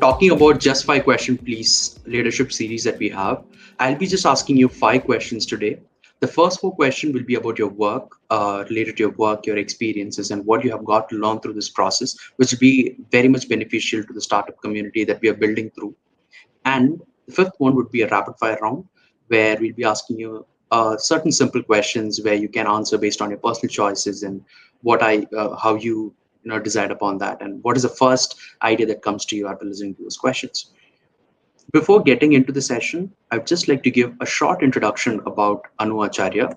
talking about just 5 question please leadership series that we have. I'll be just asking you 5 questions today. The first 4 questions will be about your work, related to your work, your experiences, and what you have got to learn through this process, which will be very much beneficial to the startup community that we are building through. And the fifth one would be a rapid fire round where we'll be asking you certain simple questions where you can answer based on your personal choices and how you decide upon that, and what is the first idea that comes to you after listening to those questions. Before getting into the session, I'd just like to give a short introduction about Anu Acharya.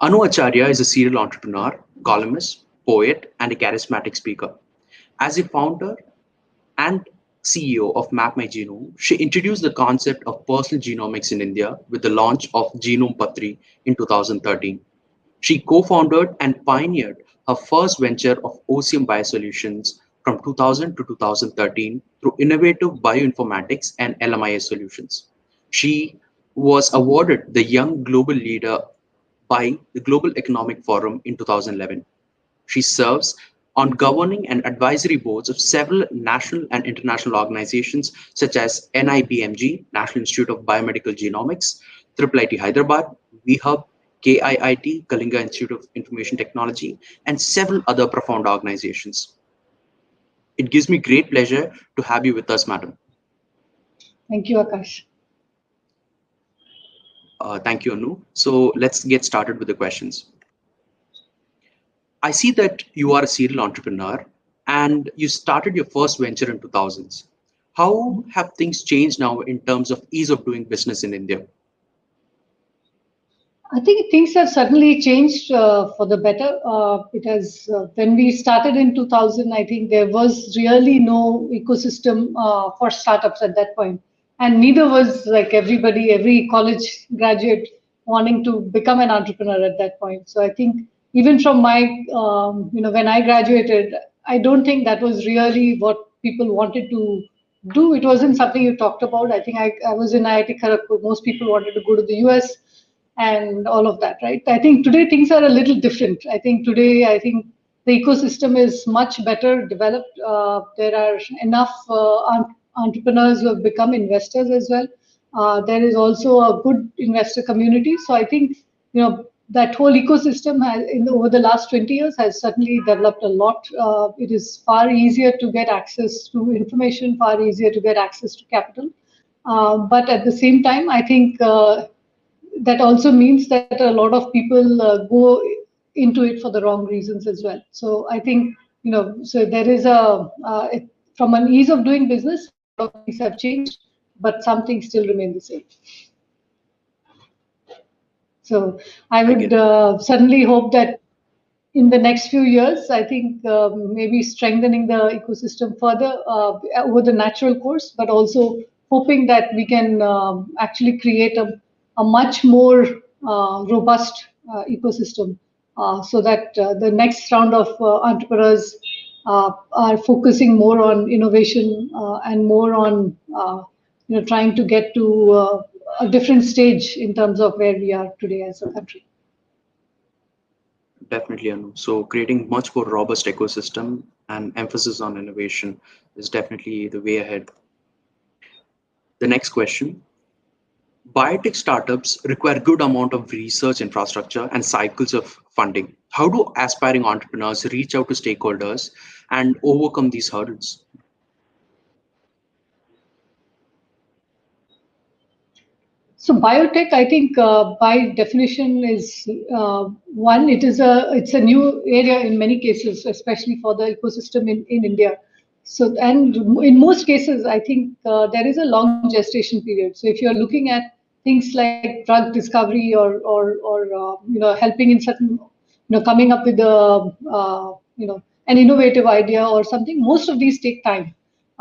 Anu Acharya is a serial entrepreneur, columnist, poet, and a charismatic speaker. As a founder and CEO of Mapmygenome, she introduced the concept of personal genomics in India with the launch of Genomepatri in 2013. She co-founded and pioneered her first venture of OCM Biosolutions from 2000 to 2013 through innovative bioinformatics and LMIS solutions. She was awarded the Young Global Leader by the Global Economic Forum in 2011. She serves on governing and advisory boards of several national and international organizations such as NIBMG, National Institute of Biomedical Genomics, IIIT Hyderabad, VHub, KIIT, Kalinga Institute of Information Technology, and several other profound organizations. It gives me great pleasure to have you with us, madam. Thank you, Akash. Thank you, Anu. So let's get started with the questions. I see that you are a serial entrepreneur and you started your first venture in 2000s. How have things changed now in terms of ease of doing business in India? I think things have certainly changed for the better. It has when we started in 2000, I think there was really no ecosystem for startups at that point, and neither was like every college graduate wanting to become an entrepreneur at that point. So I think even from my when I graduated, I don't think that was really what people wanted to do. It wasn't something you talked about. I think I was in IIT Kharagpur. Most people wanted to go to the US and all of that, right? I think today things are a little different. I think the ecosystem is much better developed. There are enough entrepreneurs who have become investors as well. There is also a good investor community. So I think that whole ecosystem over the last 20 years has certainly developed a lot. It is far easier to get access to information, far easier to get access to capital. But at the same time, I think that also means that a lot of people go into it for the wrong reasons as well. So I think, so there is from an ease of doing business, a lot of things have changed, but some things still remain the same. So I would certainly hope that in the next few years, I think maybe strengthening the ecosystem further over the natural course, but also hoping that we can actually create a much more robust ecosystem so that the next round of entrepreneurs are focusing more on innovation and more on trying to get to a different stage in terms of where we are today as a country. Definitely, Anu. So creating much more robust ecosystem and emphasis on innovation is definitely the way ahead. The next question. Biotech startups require good amount of research infrastructure and cycles of funding. How do aspiring entrepreneurs reach out to stakeholders and overcome these hurdles? So biotech, I think by definition is one. It's a new area in many cases, especially for the ecosystem in India. So and in most cases, I think there is a long gestation period. So if you're looking at things like drug discovery or helping in certain coming up with an innovative idea or something, most of these take time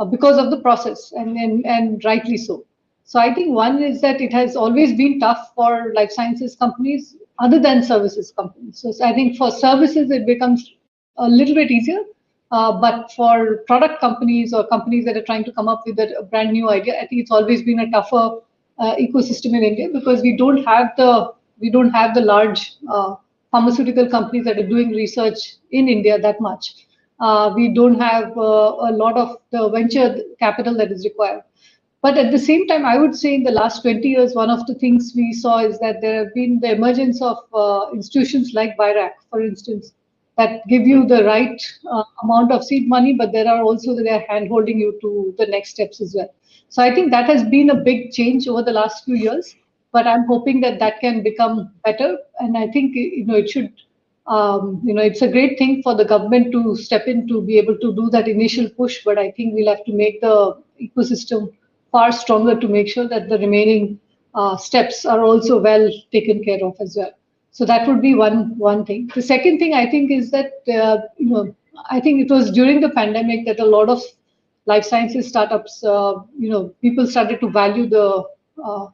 because of the process and rightly so. So I think one is that it has always been tough for life sciences companies other than services companies. So I think for services, it becomes a little bit easier. But for product companies or companies that are trying to come up with a brand new idea, I think it's always been a tougher ecosystem in India because we don't have the large pharmaceutical companies that are doing research in India that much. We don't have a lot of the venture capital that is required. But at the same time, I would say in the last 20 years, one of the things we saw is that there have been the emergence of institutions like BIRAC, for instance, that give you the right amount of seed money, but there are also they are hand holding you to the next steps as well. So I think that has been a big change over the last few years, but I'm hoping that that can become better. And I think it should it's a great thing for the government to step in to be able to do that initial push, but I think we'll have to make the ecosystem far stronger to make sure that the remaining steps are also well taken care of as well. So that would be one thing. The second thing I think is that I think it was during the pandemic that a lot of life sciences startups, people started to value uh,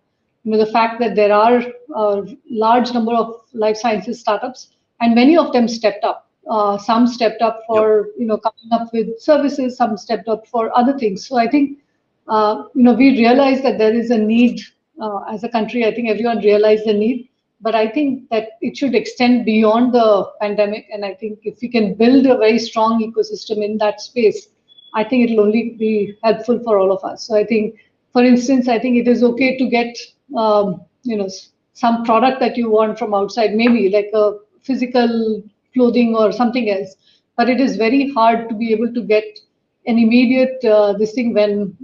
the fact that there are a large number of life sciences startups, and many of them stepped up. Some stepped up Yep. for coming up with services. Some stepped up for other things. So I think we realize that there is a need as a country. I think everyone realized the need, but I think that it should extend beyond the pandemic. And I think if we can build a very strong ecosystem in that space, I think it'll only be helpful for all of us. So I think, for instance, I think it is okay to get some product that you want from outside, maybe like a physical clothing or something else. But it is very hard to be able to get an immediate this thing when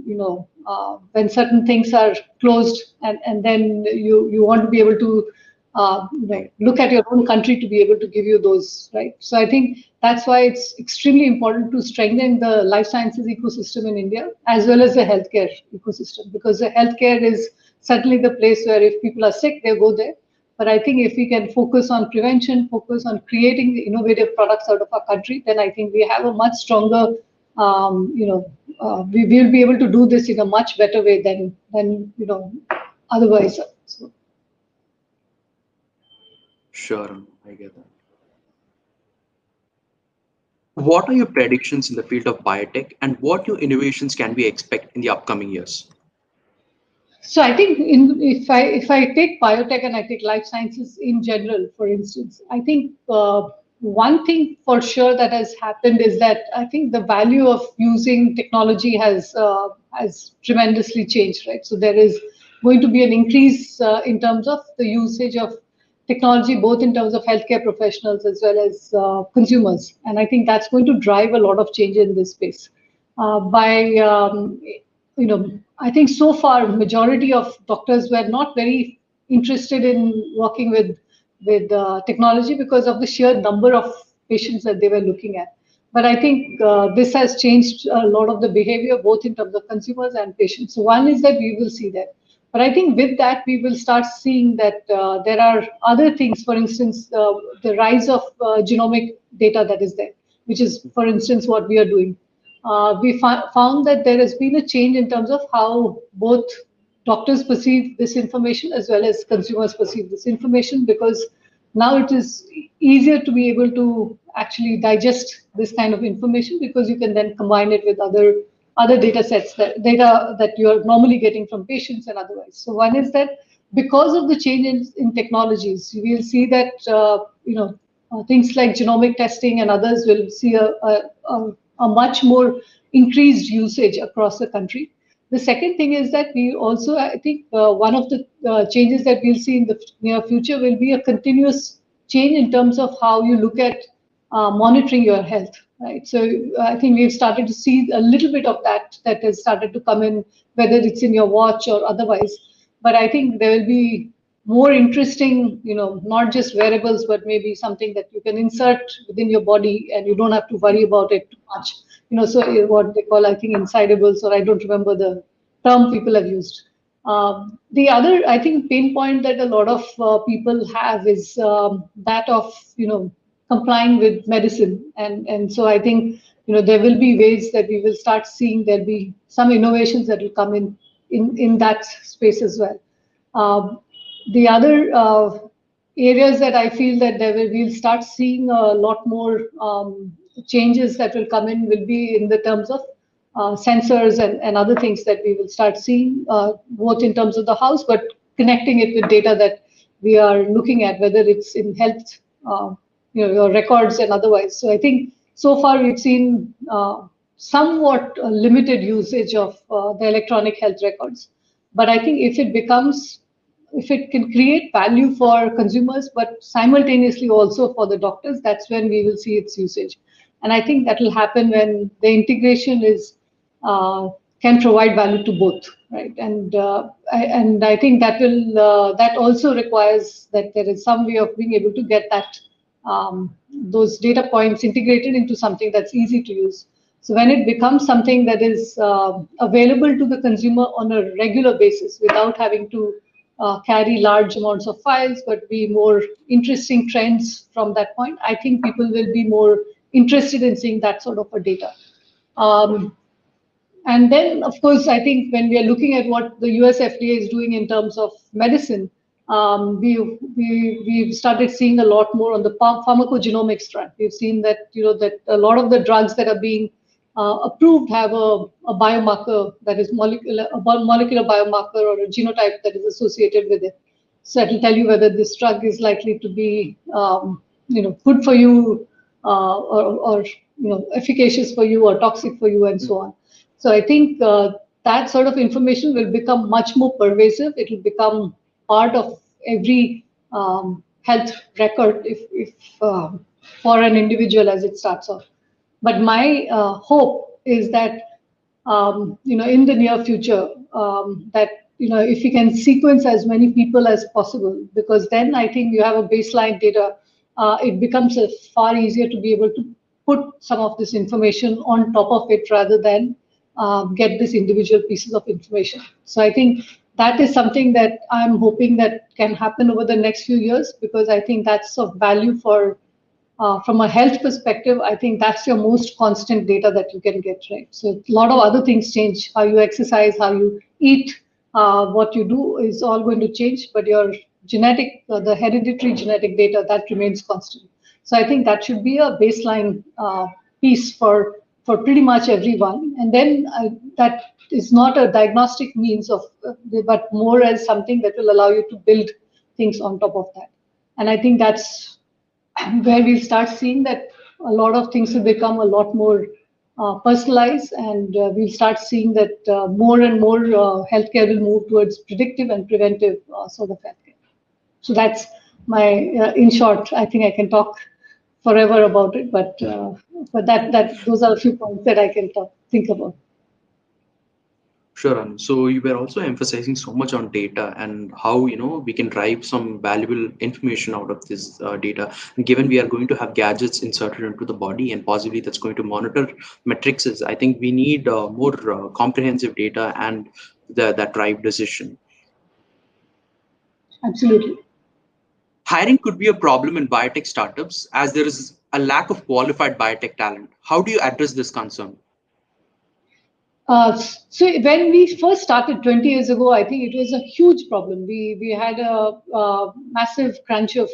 when certain things are closed, and then you want to be able to Right. look at your own country to be able to give you those, right? So I think that's why it's extremely important to strengthen the life sciences ecosystem in India as well as the healthcare ecosystem, because the healthcare is certainly the place where if people are sick, they go there. But I think if we can focus on prevention, focus on creating the innovative products out of our country, then I think we have a much stronger, we will be able to do this in a much better way than otherwise. So, Sure, I get that. What are your predictions in the field of biotech, and what new innovations can we expect in the upcoming years? So I think if I take biotech and I take life sciences in general, for instance, I think one thing for sure that has happened is that I think the value of using technology has tremendously changed, right? So there is going to be an increase in terms of the usage of technology, both in terms of healthcare professionals as well as consumers, and I think that's going to drive a lot of change in this space. By I think so far majority of doctors were not very interested in working with technology because of the sheer number of patients that they were looking at. But I think this has changed a lot of the behavior, both in terms of consumers and patients. So one is that we will see that. But I think with that, we will start seeing that there are other things, for instance, the rise of genomic data that is there, which is, for instance, what we are doing. We found that there has been a change in terms of how both doctors perceive this information as well as consumers perceive this information, because now it is easier to be able to actually digest this kind of information, because you can then combine it with other data sets, that data that you're normally getting from patients and otherwise. So one is that because of the change in technologies, we'll see that things like genomic testing and others will see a much more increased usage across the country. The second thing is that we also, I think, one of the changes that we'll see in the near future will be a continuous change in terms of how you look at monitoring your health, right? So I think we've started to see a little bit of that has started to come in, whether it's in your watch or otherwise. But I think there will be more interesting, not just wearables, but maybe something that you can insert within your body and you don't have to worry about it too much. So what they call, I think, insidables, or I don't remember the term people have used. The other, I think, pain point that a lot of people have is that of, complying with medicine. And so I think, there will be ways that we will start seeing there'll be some innovations that will come in that space as well. The other areas that I feel that we'll start seeing a lot more changes that will come in will be in the terms of sensors and other things that we will start seeing, both in terms of the house, but connecting it with data that we are looking at, whether it's in health, your records and otherwise. So I think So far, we've seen somewhat limited usage of the electronic health records. But I think if it can create value for consumers, but simultaneously also for the doctors, that's when we will see its usage. And I think that will happen when the integration is uh, can provide value to both, right? And I think that also requires that there is some way of being able to get that those data points integrated into something that's easy to use. So when it becomes something that is available to the consumer on a regular basis without having to carry large amounts of files, but be more interesting trends from that point, I think people will be more interested in seeing that sort of a data. Um, and then, of course, I think when we are looking at what the US FDA is doing in terms of medicine, we've started seeing a lot more on the pharmacogenomics front. We've seen that that a lot of the drugs that are being approved have a biomarker that is molecular biomarker or a genotype that is associated with it. So it will tell you whether this drug is likely to be good for you or efficacious for you or toxic for you and so on. So I think that sort of information will become much more pervasive. It will become part of every health record if for an individual as it starts off. But my hope is that in the near future, that if we can sequence as many people as possible, because then I think you have a baseline data. It becomes far easier to be able to put some of this information on top of it rather than get this individual pieces of information. So I think that is something that I'm hoping that can happen over the next few years, because I think that's of value for from a health perspective. I think that's your most constant data that you can get, right? So a lot of other things change. How you exercise, how you eat, what you do is all going to change, but your the hereditary genetic data, that remains constant. So I think that should be a baseline piece for pretty much everyone. And then that is not a diagnostic means of, but more as something that will allow you to build things on top of that. And I think that's where we'll start seeing that a lot of things will become a lot more personalized, and we'll start seeing that more and more healthcare will move towards predictive and preventive sort of healthcare. So that's my, in short, I think I can talk forever about it, but that those are a few points that I can think about. Sure, Anu. So you were also emphasizing so much on data and how we can drive some valuable information out of this data. And given we are going to have gadgets inserted into the body and possibly that's going to monitor matrices, I think we need more comprehensive data and that drive decision. Absolutely. Hiring could be a problem in biotech startups as there is a lack of qualified biotech talent. How do you address this concern? So when we first started 20 years ago, I think it was a huge problem. We had a massive crunch of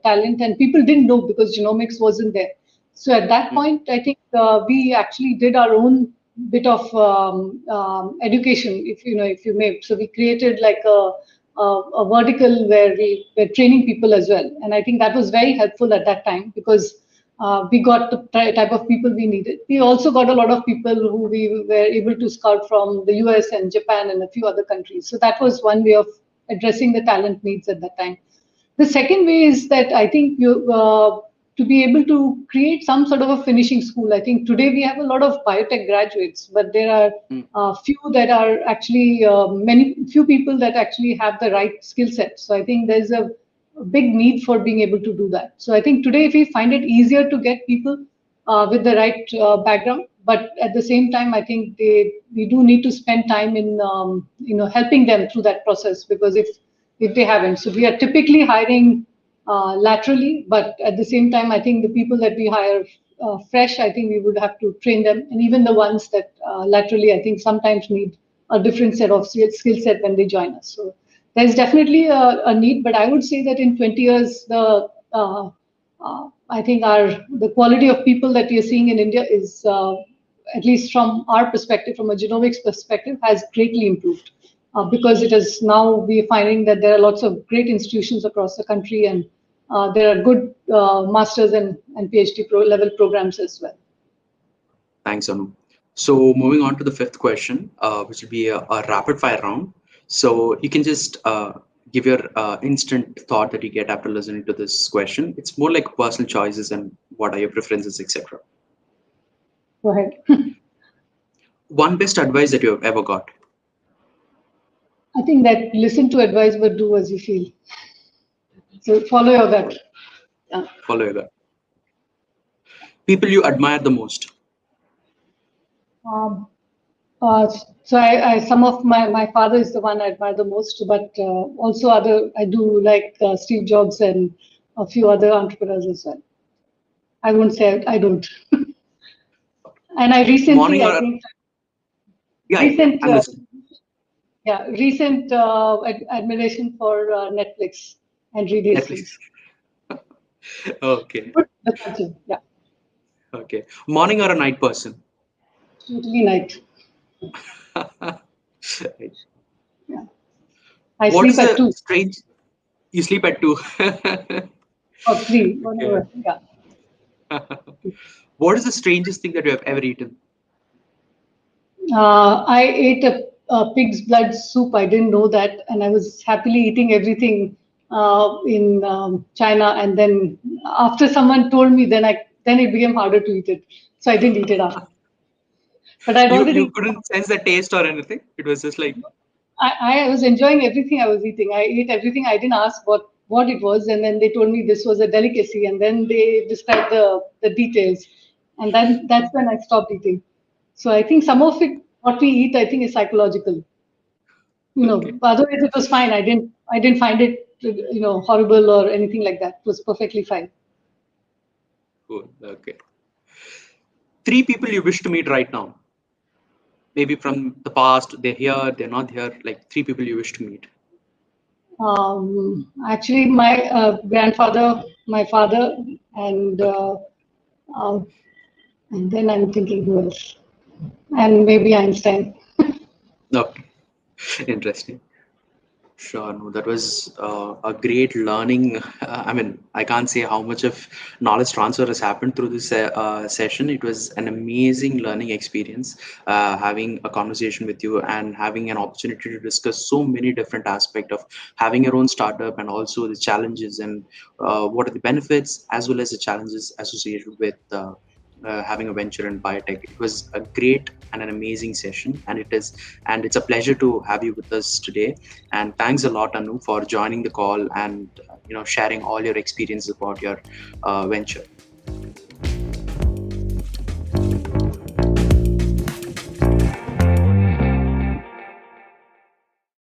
talent, and people didn't know because genomics wasn't there. So at that point, I think we actually did our own bit of education, if you may. So we created like a vertical where we were training people as well, and I think that was very helpful at that time because we got the type of people we needed. We also got a lot of people who we were able to scout from the US and Japan and a few other countries. So that was one way of addressing the talent needs at that time. The second way is that I think to be able to create some sort of a finishing school. I think today we have a lot of biotech graduates, but there are few that are actually few people that actually have the right skill set. So I think there's a big need for being able to do that. So I think today, if we find it easier to get people with the right background, but at the same time, I think we do need to spend time in helping them through that process, because if they haven't, so we are typically hiring laterally, but at the same time, I think the people that we hire fresh, I think we would have to train them, and even the ones that laterally, I think sometimes need a different set of skill set when they join us. So there's definitely a need, but I would say that in 20 years, I think the quality of people that we are seeing in India is, at least from our perspective, from a genomics perspective, has greatly improved. Because it is now we're finding that there are lots of great institutions across the country, and there are good masters and PhD level programs as well. Thanks, Anu. So moving on to the fifth question, which will be a rapid fire round. So you can just give your instant thought that you get after listening to this question. It's more like personal choices and what are your preferences, etc. Go ahead. One best advice that you have ever got. I think that listen to advice, but do as you feel. So follow your gut. Yeah. Follow your gut. People you admire the most. Um, so some of my father is the one I admire the most, but also I do like Steve Jobs and a few other entrepreneurs as well. I won't say I don't. And Morning I or think, yeah, recent, I'm listening. recent admiration for Netflix and Reed Netflix. Hastings. Okay. Good, the culture, yeah, Okay. Morning or a night person? totally night. Yeah, I What sleep is at a 2 strange? You sleep at 2. or 3, Okay. whatever. Yeah. What is the strangest thing that you have ever eaten? I ate a pig's blood soup. I didn't know that, and I was happily eating everything in China. And then after someone told me, then it became harder to eat it. So I didn't eat it after. But I'd You already couldn't sense the taste or anything. It was just like I was enjoying everything I was eating. I ate everything. I didn't ask what it was, and then they told me this was a delicacy, and then they described the details, and then that's when I stopped eating. So I think some of it, what we eat, I think is psychological. okay, Otherwise it was fine. I didn't find it horrible or anything like that. It was perfectly fine. cool. Okay. Three people you wish to meet right now. Maybe from the past. They're here. They're not here. Like three people you wish to meet. Actually, my grandfather, my father, and Okay. um, and then I'm thinking who else, and maybe Einstein. Okay. Interesting. Sure, no, that was a great learning. I mean, I can't say how much of knowledge transfer has happened through this session. It was an amazing learning experience, having a conversation with you and having an opportunity to discuss so many different aspects of having your own startup and also the challenges and what are the benefits as well as the challenges associated with having a venture in biotech. It was a great and an amazing session, and it's a pleasure to have you with us today. And thanks a lot, Anu, for joining the call and sharing all your experiences about your venture.